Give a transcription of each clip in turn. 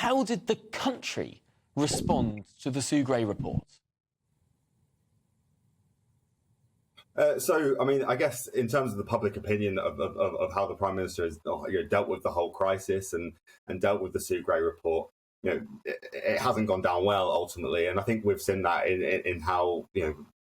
how did the country respond to the Sue Gray report? So, I mean, I guess in terms of the public opinion of how the Prime Minister has dealt with the whole crisis and dealt with the Sue Gray report, it hasn't gone down well ultimately. And I think we've seen that in how,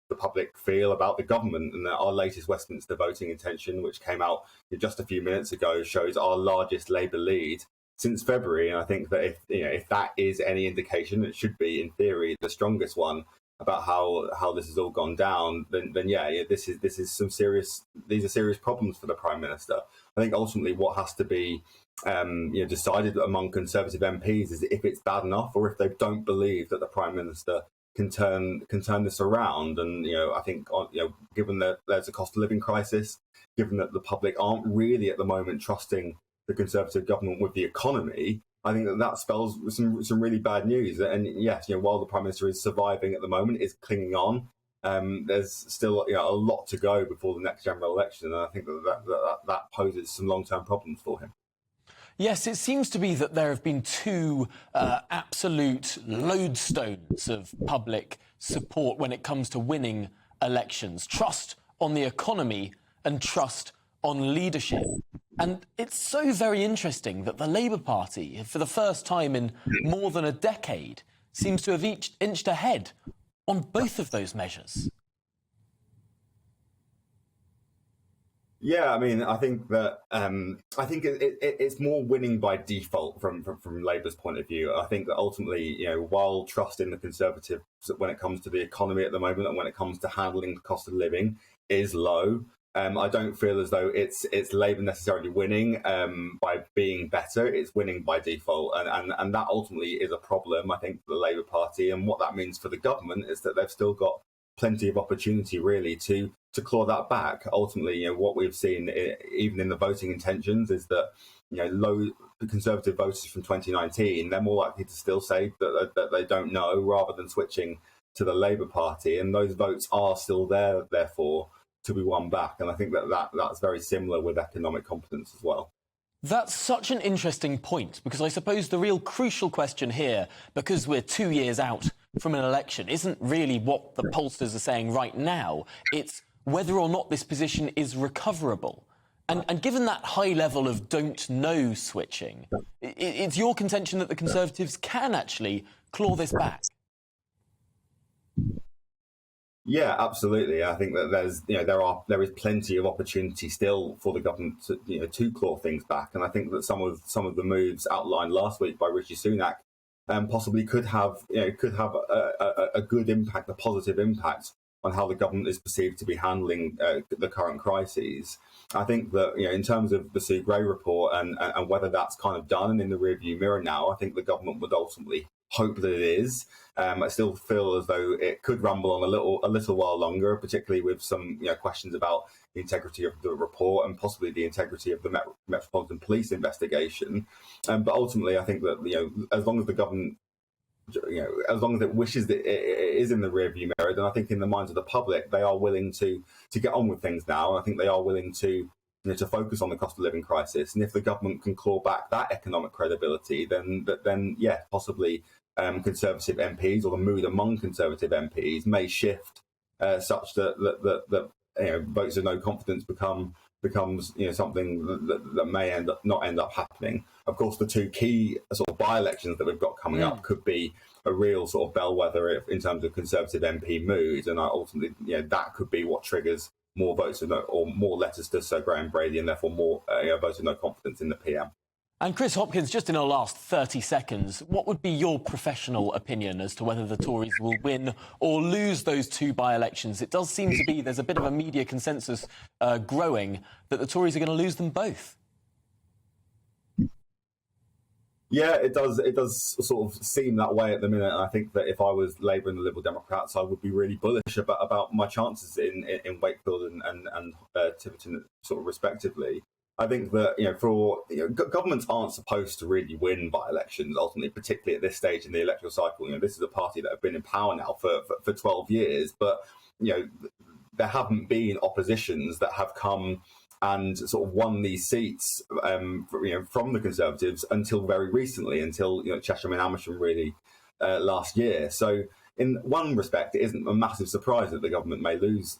the public feel about the government. And our latest Westminster voting intention, which came out just a few minutes ago, shows our largest Labour lead since February. And I think that if that is any indication, it should be, in theory, the strongest one about how this has all gone down, then this is some serious. These are serious problems for the Prime Minister. I think ultimately what has to be decided among Conservative MPs is if it's bad enough, or if they don't believe that the Prime Minister can turn this around. And I think given that there's a cost of living crisis, given that the public aren't really at the moment trusting the Conservative government with the economy, I think that spells some really bad news. And yes, while the Prime Minister is surviving at the moment, is clinging on, there's still a lot to go before the next general election, and I think that poses some long-term problems for him. Yes, it seems to be that there have been two absolute lodestones of public support when it comes to winning elections: trust on the economy and trust on leadership. And it's so very interesting that the Labour Party, for the first time in more than a decade, seems to have inched ahead on both of those measures. Yeah, I mean, I think that it's more winning by default from Labour's point of view. I think that ultimately, while trust in the Conservatives when it comes to the economy at the moment and when it comes to handling the cost of living is low, I don't feel as though it's Labour necessarily winning by being better. It's winning by default, and that ultimately is a problem, I think, for the Labour Party. And what that means for the government is that they've still got plenty of opportunity, really, to claw that back. Ultimately, what we've seen, even in the voting intentions, is that low Conservative voters from 2019, they're more likely to still say that they don't know, rather than switching to the Labour Party, and those votes are still there, therefore, to be won back. And I think that's very similar with economic competence as well. That's such an interesting point, because I suppose the real crucial question here, because we're 2 years out from an election, isn't really what the pollsters are saying right now. It's whether or not this position is recoverable. And given that high level of don't know switching, it's your contention that the Conservatives can actually claw this back. Yeah, absolutely. I think that there is plenty of opportunity still for the government to claw things back, and I think that some of the moves outlined last week by Rishi Sunak possibly could have a good impact, a positive impact on how the government is perceived to be handling the current crises. I think that in terms of the Sue Gray report and whether that's kind of done and in the rearview mirror now, I think the government would ultimately hope that it is. I still feel as though it could rumble on a little while longer, particularly with some questions about the integrity of the report and possibly the integrity of the Metropolitan Police investigation. But ultimately, I think that as long as the government, as long as it wishes that it is in the rearview mirror, then I think in the minds of the public, they are willing to get on with things now. And I think they are willing to focus on the cost of living crisis. And if the government can claw back that economic credibility, then yeah, possibly Conservative MPs, or the mood among Conservative MPs, may shift such that votes of no confidence becomes something that may not end up happening. Of course, the two key sort of by-elections that we've got coming up could be a real sort of bellwether in terms of Conservative MP mood, and ultimately, that could be what triggers more votes of no, or more letters to Sir Graham Brady, and therefore more votes of no confidence in the PM. And Chris Hopkins, just in our last 30 seconds, what would be your professional opinion as to whether the Tories will win or lose those two by-elections? It does seem to be there's a bit of a media consensus growing that the Tories are going to lose them both. Yeah, it does. It does sort of seem that way at the minute. And I think that if I was Labour and the Liberal Democrats, I would be really bullish about my chances in Wakefield and Tiverton, sort of respectively. I think that governments aren't supposed to really win by-elections ultimately, particularly at this stage in the electoral cycle. This is a party that have been in power now for 12 years, but there haven't been oppositions that have come and sort of won these seats from the Conservatives until very recently, until Chesham and Amersham really last year. So in one respect, it isn't a massive surprise that the government may lose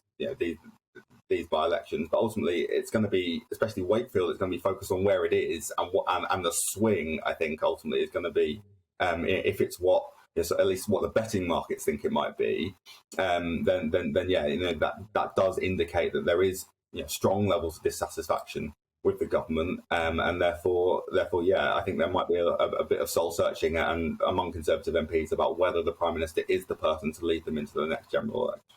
these by-elections, but ultimately it's going to be, especially Wakefield, it's going to be focused on where it is and the swing. I think ultimately is going to be if it's what. So at least what the betting markets think it might be, then yeah, that does indicate that there is strong levels of dissatisfaction with the government, and therefore, yeah, I think there might be a bit of soul searching and among Conservative MPs about whether the Prime Minister is the person to lead them into the next general election.